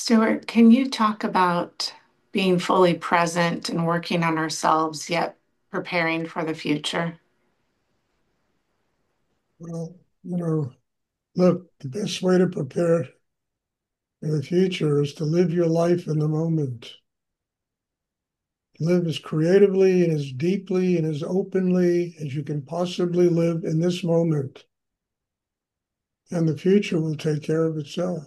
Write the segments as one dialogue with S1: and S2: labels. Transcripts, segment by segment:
S1: Stuart, can you talk about being fully present and working on ourselves, yet preparing for the future?
S2: Well, look, the best way to prepare for the future is to live your life in the moment. Live as creatively and as deeply and as openly as you can possibly live in this moment, and the future will take care of itself.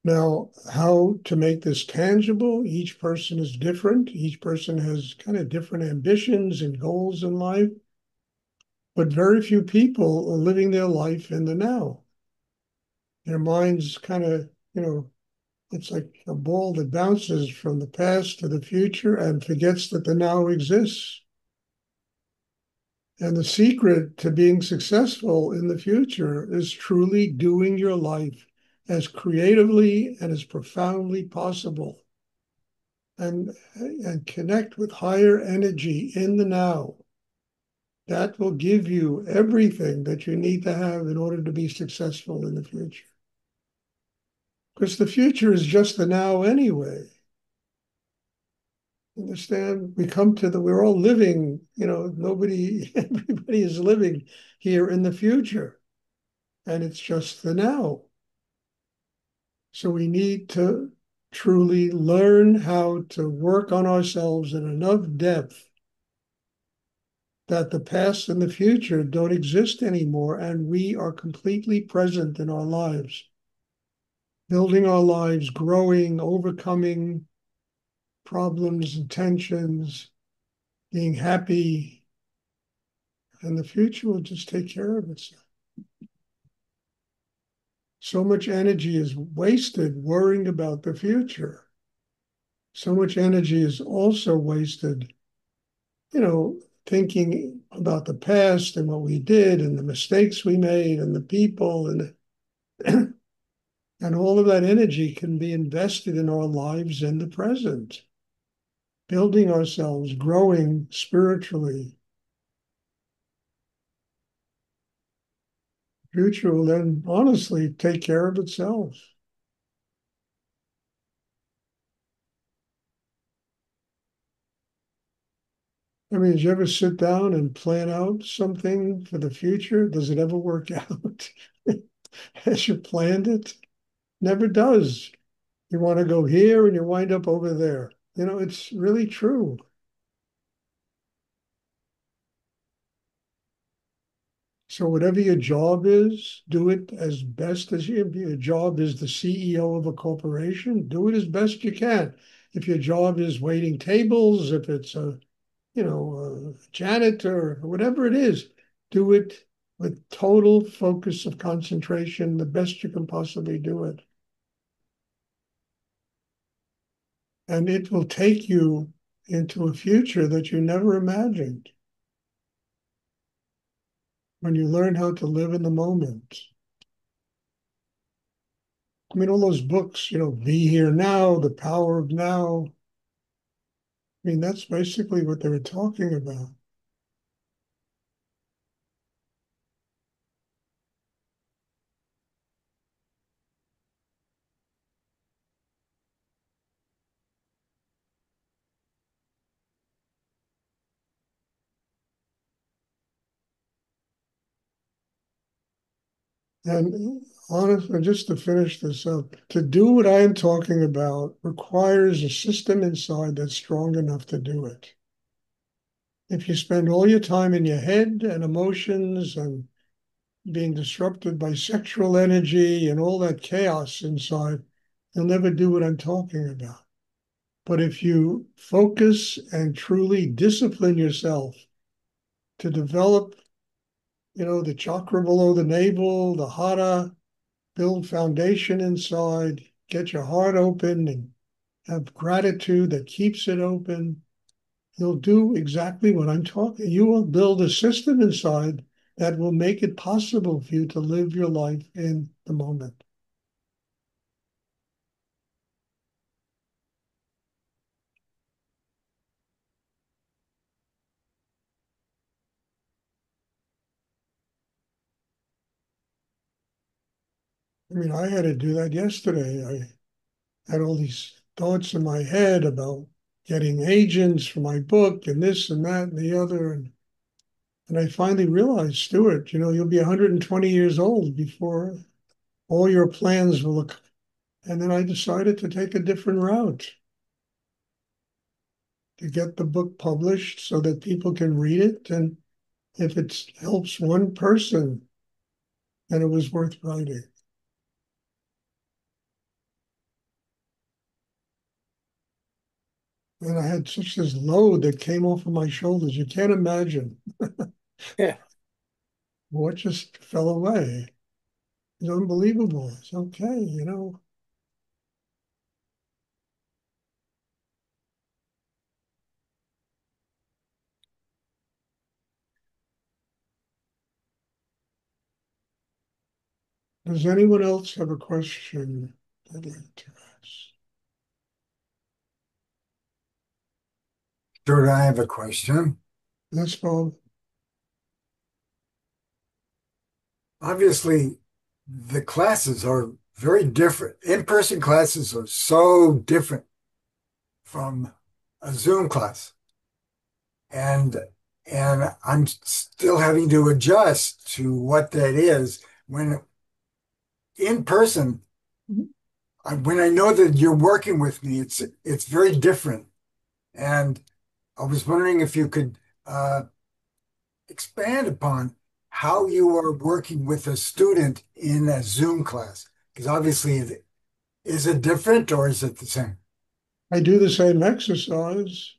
S2: Now, how to make this tangible? Each person is different. Each person has kind of different ambitions and goals in life, but very few people are living their life in the now. Their minds kind of, it's like a ball that bounces from the past to the future and forgets that the now exists. And the secret to being successful in the future is truly doing your life as creatively and as profoundly possible, and connect with higher energy in the now. That will give you everything that you need to have in order to be successful in the future. Because the future is just the now anyway. Understand? We're all living, everybody is living here in the future, and it's just the now. So we need to truly learn how to work on ourselves in enough depth that the past and the future don't exist anymore, and we are completely present in our lives, building our lives, growing, overcoming problems and tensions, being happy, and the future will just take care of itself. So much energy is wasted worrying about the future. So much energy is also wasted, you know, thinking about the past and what we did and the mistakes we made and the people and and all of that energy can be invested in our lives in the present, building ourselves, growing spiritually. Future will then honestly take care of itself. I mean, did you ever sit down and plan out something for the future? Does it ever work out as you planned it? Never does. You want to go here and you wind up over there. It's really true. So whatever your job is, do it as best as you. If your job is the CEO of a corporation, do it as best you can. If your job is waiting tables, if it's a janitor, or whatever it is, do it with total focus of concentration, the best you can possibly do it. And it will take you into a future that you never imagined when you learn how to live in the moment. I mean, all those books, Be Here Now, The Power of Now. I mean, that's basically what they were talking about. And honestly, just to finish this up, to do what I am talking about requires a system inside that's strong enough to do it. If you spend all your time in your head and emotions and being disrupted by sexual energy and all that chaos inside, you'll never do what I'm talking about. But if you focus and truly discipline yourself to develop, the chakra below the navel, the hara, build foundation inside, get your heart open and have gratitude that keeps it open, you'll do exactly what I'm talking. You will build a system inside that will make it possible for you to live your life in the moment. I mean, I had to do that yesterday. I had all these thoughts in my head about getting agents for my book and this and that and the other. And I finally realized, Stuart, you'll be 120 years old before all your plans will look. And then I decided to take a different route, to get the book published so that people can read it. And if it helps one person, then it was worth writing. And I had such this load that came off of my shoulders. You can't imagine
S3: Yeah.
S2: what just fell away. It's unbelievable. It's okay. Does anyone else have a question they'd like to ask?
S4: Sure, I have a question.
S2: Yes, Bob?
S4: Obviously, the classes are very different. In-person classes are so different from a Zoom class. And and I'm still having to adjust to what that is when in person, when I know that you're working with me, it's very different. And I was wondering if you could expand upon how you are working with a student in a Zoom class. Because obviously, is it different or is it the same?
S2: I do the same exercise,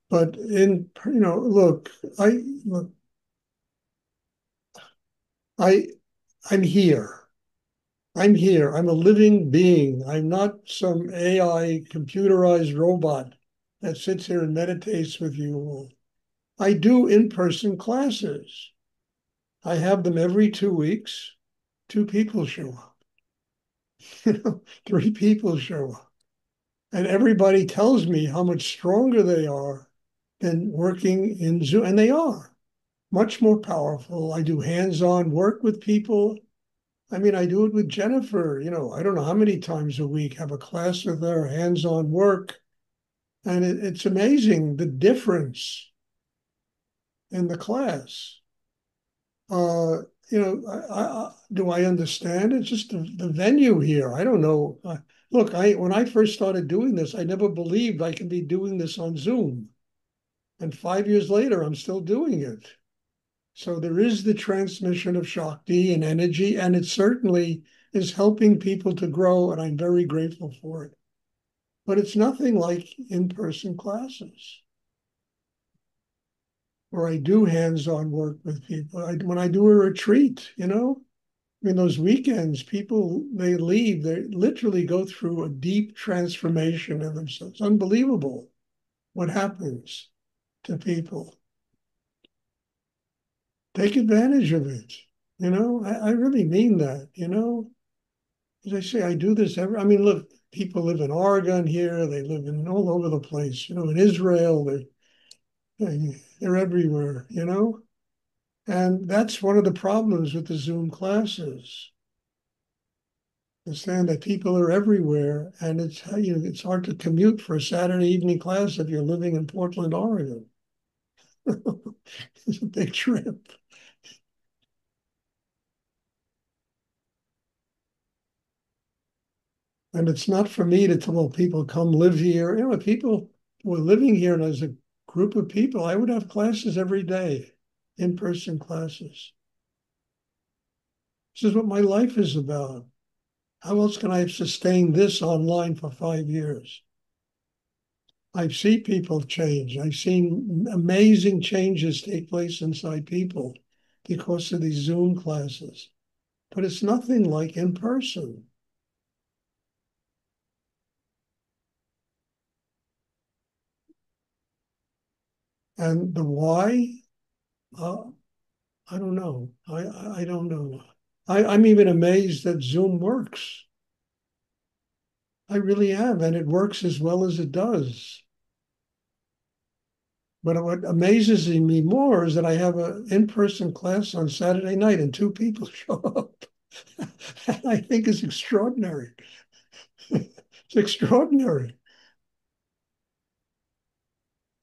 S2: but look, I, I'm here. I'm here. I'm a living being. I'm not some AI computerized robot that sits here and meditates with you all. I do in-person classes. I have them every 2 weeks. Two people show up. Three people show up. And everybody tells me how much stronger they are than working in Zoom. And they are much more powerful. I do hands-on work with people. I mean, I do it with Jennifer, I don't know how many times a week, have a class with her, hands-on work. And it's amazing the difference in the class. Uh, do I understand? It's just the venue here. I don't know. Look, when I first started doing this, I never believed I could be doing this on Zoom. And 5 years later, I'm still doing it. So there is the transmission of Shakti and energy, and it certainly is helping people to grow, and I'm very grateful for it. But it's nothing like in-person classes where I do hands-on work with people. When I do a retreat, I mean, those weekends, people, they leave, they literally go through a deep transformation in themselves. Unbelievable what happens to people. Take advantage of it. I really mean that. As I say, I do this I mean, look, people live in Oregon here, they live in all over the place, in Israel, they're everywhere. And that's one of the problems with the Zoom classes. Understand that people are everywhere, and it's hard to commute for a Saturday evening class if you're living in Portland, Oregon. It's a big trip. And it's not for me to tell people come live here. If people were living here and as a group of people, I would have classes every day, in-person classes. This is what my life is about. How else can I have sustained this online for 5 years? I've seen people change. I've seen amazing changes take place inside people because of these Zoom classes. But it's nothing like in person. And the why, uh, I don't know. I don't know. I'm even amazed that Zoom works. I really am, and it works as well as it does. But what amazes me more is that I have an in-person class on Saturday night and two people show up. I think is extraordinary. It's extraordinary.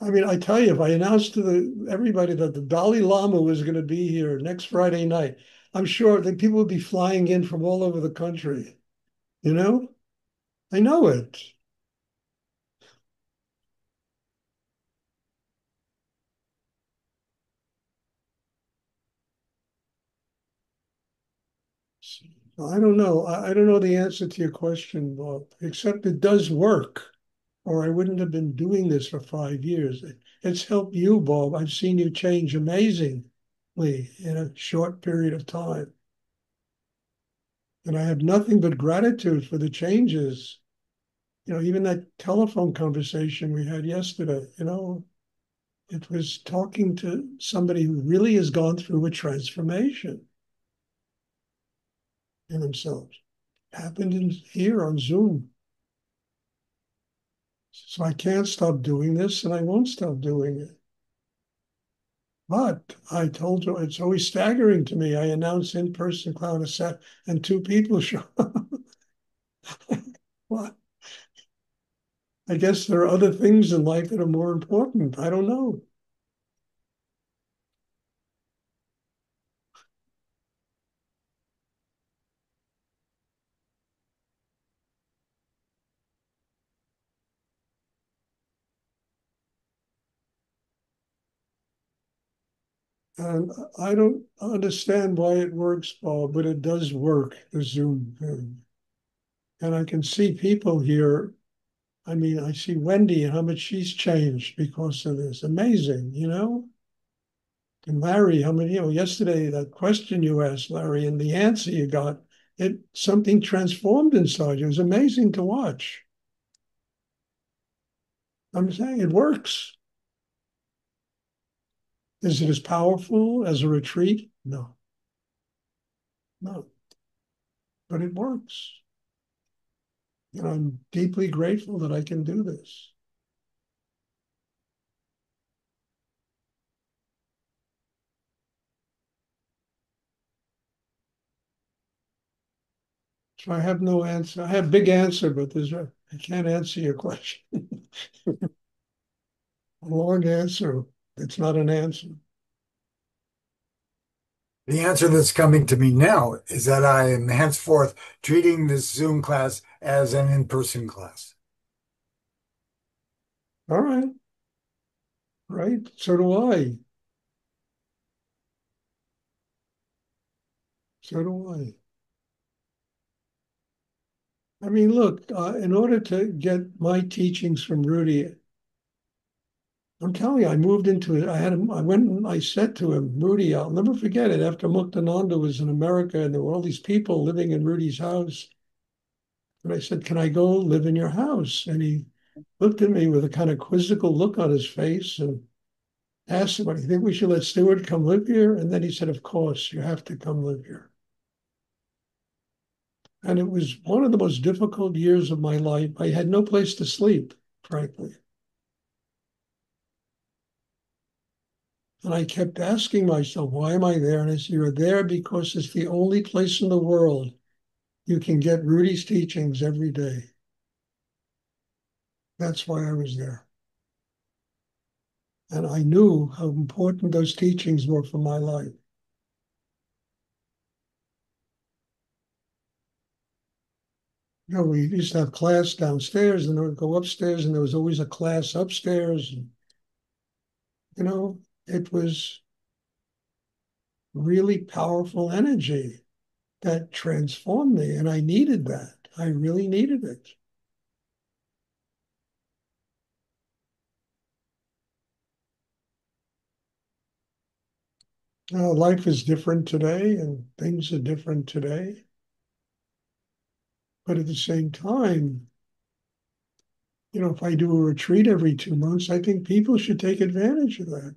S2: I mean, I tell you, if I announced to everybody that the Dalai Lama was going to be here next Friday night, I'm sure that people would be flying in from all over the country. You know, I know it. I don't know. I don't know the answer to your question, Bob, except it does work, or I wouldn't have been doing this for 5 years. It's helped you, Bob. I've seen you change amazingly in a short period of time. And I have nothing but gratitude for the changes. Even that telephone conversation we had yesterday, it was talking to somebody who really has gone through a transformation in themselves. Happened here on Zoom. So I can't stop doing this and I won't stop doing it. But I told you it's always staggering to me. I announce in-person clown a set and two people show up. Well, I guess there are other things in life that are more important. I don't know. And I don't understand why it works, Paul, but it does work, the Zoom thing. And I can see people here. I mean, I see Wendy and how much she's changed because of this. Amazing. And Larry, how many, yesterday, that question you asked, Larry, and the answer you got, something transformed inside you. It was amazing to watch. I'm saying it works. Is it as powerful as a retreat? No, no, but it works. And I'm deeply grateful that I can do this. So I have no answer. I have a big answer, but I can't answer your question. A long answer. It's not an answer.
S4: The answer that's coming to me now is that I am henceforth treating this Zoom class as an in-person class.
S2: All right, right. So do I. So do I. I mean, look, in order to get my teachings from Rudy, I'm telling you, I moved into it. I went and I said to him, Rudy, I'll never forget it. After Muktananda was in America and there were all these people living in Rudy's house. And I said, can I go live in your house? And he looked at me with a kind of quizzical look on his face and asked him, do you think we should let Stuart come live here? And then he said, of course, you have to come live here. And it was one of the most difficult years of my life. I had no place to sleep, frankly. And I kept asking myself, why am I there? And I said, you're there because it's the only place in the world you can get Rudy's teachings every day. That's why I was there. And I knew how important those teachings were for my life. We used to have class downstairs and then we'd go upstairs and there was always a class upstairs. And, it was really powerful energy that transformed me. And I needed that. I really needed it. Life is different today and things are different today. But at the same time, if I do a retreat every 2 months, I think people should take advantage of that.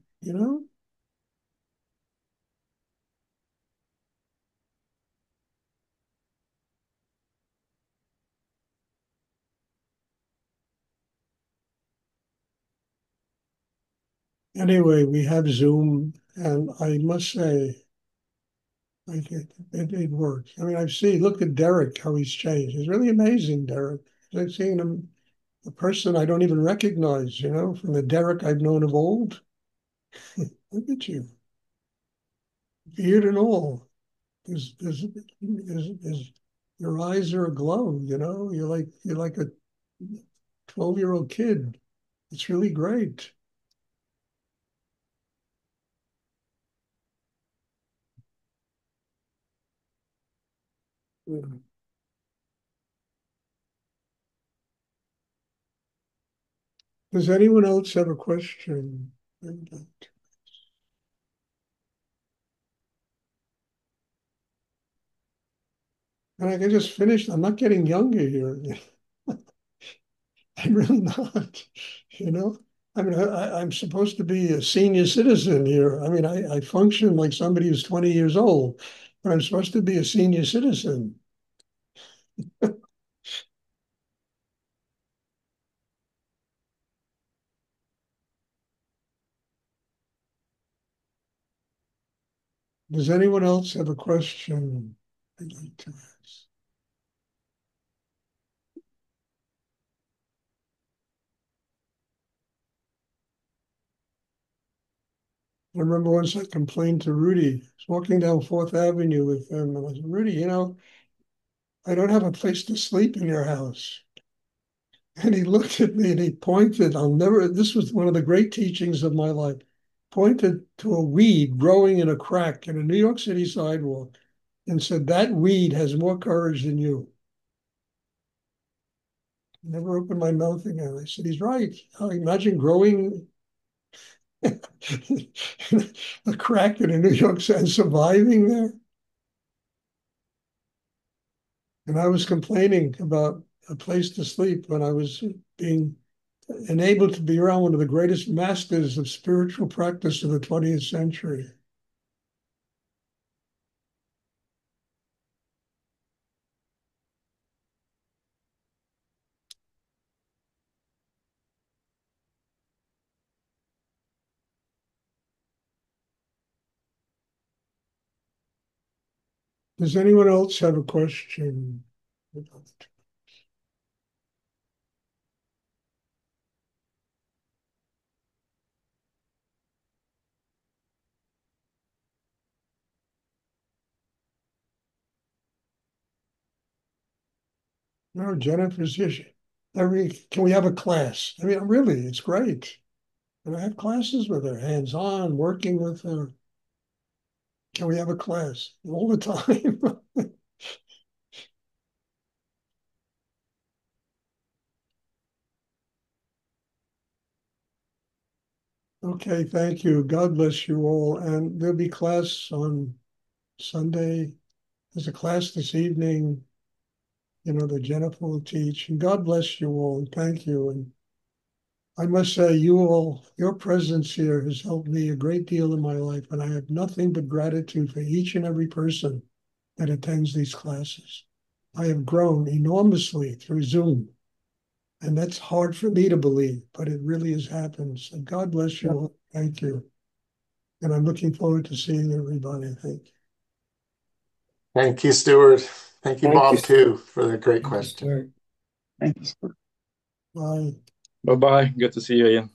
S2: Anyway, we have Zoom, and I must say, Like it works. I mean, look at Derek, how he's changed. It's really amazing, Derek. I've seen him, a person I don't even recognize, from the Derek I've known of old. Look at you, beard and all. There's your eyes are aglow, You're like a 12-year-old kid. It's really great. Does anyone else have a question? And I can just finish. I'm not getting younger here. I'm really not, you know. I mean, I'm supposed to be a senior citizen here. I mean, I function like somebody who's 20 years old, but I'm supposed to be a senior citizen. Does anyone else have a question they'd like to ask? I remember once I complained to Rudy. I was walking down Fourth Avenue with him, and I said, Rudy, I don't have a place to sleep in your house. And he looked at me and he pointed. This was one of the great teachings of my life. Pointed to a weed growing in a crack in a New York City sidewalk and said, that weed has more courage than you. Never opened my mouth again. I said, he's right. Imagine growing a crack in a New York City and surviving there. And I was complaining about a place to sleep when I was being enabled to be around one of the greatest masters of spiritual practice of the 20th century. Does anyone else have a question? No, Jennifer's here. Can we have a class? I mean, really, it's great. And I have classes with her, hands-on, working with her. Can we have a class all the time? Okay, thank you. God bless you all. And there'll be class on Sunday. There's a class this evening, that Jennifer will teach. And God bless you all. And thank you. And I must say, your presence here has helped me a great deal in my life. And I have nothing but gratitude for each and every person that attends these classes. I have grown enormously through Zoom. And that's hard for me to believe, but it really has happened. So God bless you all. Thank you. And I'm looking forward to seeing everybody. Thank you.
S3: Thank you, Stuart. Thank you,
S5: Thank you,
S3: Bob,
S5: Stuart.
S3: too, for the great
S5: Thank you,
S3: question.
S5: Stuart. Thank you, Stuart.
S2: Bye.
S6: Bye bye. Good to see you again.